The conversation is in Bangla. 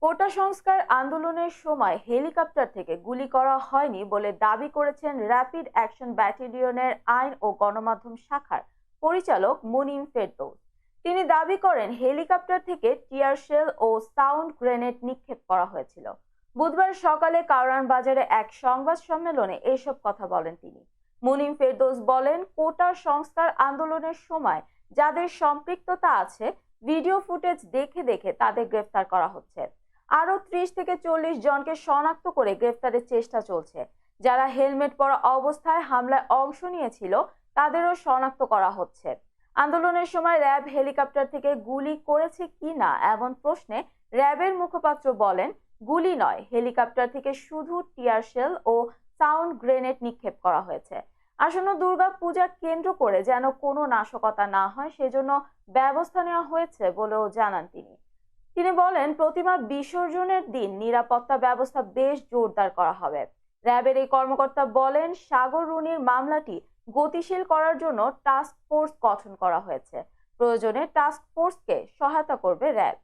কোটা সংস্কার আন্দোলনের সময় হেলিকপ্টার থেকে গুলি করা হয়নি বলে দাবি করেছেন র্যাপিড অ্যাকশন ব্যাটালিয়নের আইন ও গণমাধ্যম শাখার পরিচালক মুনিম ফেরদৌস। তিনি দাবি করেন হেলিকপ্টার থেকে টিয়ার শেল ও সাউন্ড গ্রেনেড নিক্ষেপ করা হয়েছিল। বুধবার সকালে কারওয়ান বাজারে এক সংবাদ সম্মেলনে এসব কথা বলেন তিনি। মুনিম ফেরদৌস বলেন, কোটা সংস্কার আন্দোলনের সময় যাদের সম্পৃক্ততা আছে ভিডিও ফুটেজ দেখে দেখে তাদের গ্রেফতার করা হচ্ছে। আরো 30 থেকে 40 জনকে শনাক্ত করে গ্রেফতারের চেষ্টা চলছে। যারা হেলমেট পরা অবস্থায় হামলায় অংশ নিয়েছিল তাদেরও শনাক্ত করা হচ্ছে। আন্দোলনের সময় র্যাব হেলিকপ্টার থেকে গুলি করেছে কিনা এমন প্রশ্নে র্যাবের মুখপাত্র বলেন, গুলি নয়, হেলিকপ্টার থেকে শুধু টিয়ার শেল ও সাউন্ড গ্রেনেড নিক্ষেপ করা হয়েছে। আসন্ন দুর্গা পূজা কেন্দ্র করে যেন কোনো নাশকতা না হয় সেজন্য ব্যবস্থা নেওয়া হয়েছে বলেও জানান তিনি। তিনি বলেন, প্রতিমা বিসর্জনের দিন নিরাপত্তা ব্যবস্থা বেশ জোরদার করা হবে। র্যাবের এই কর্মকর্তা বলেন, সাগর রুনির মামলাটি গতিশীল করার জন্য টাস্ক ফোর্স গঠন করা হয়েছে। প্রয়োজনে টাস্ক ফোর্সকে সহায়তা করবে র্যাব।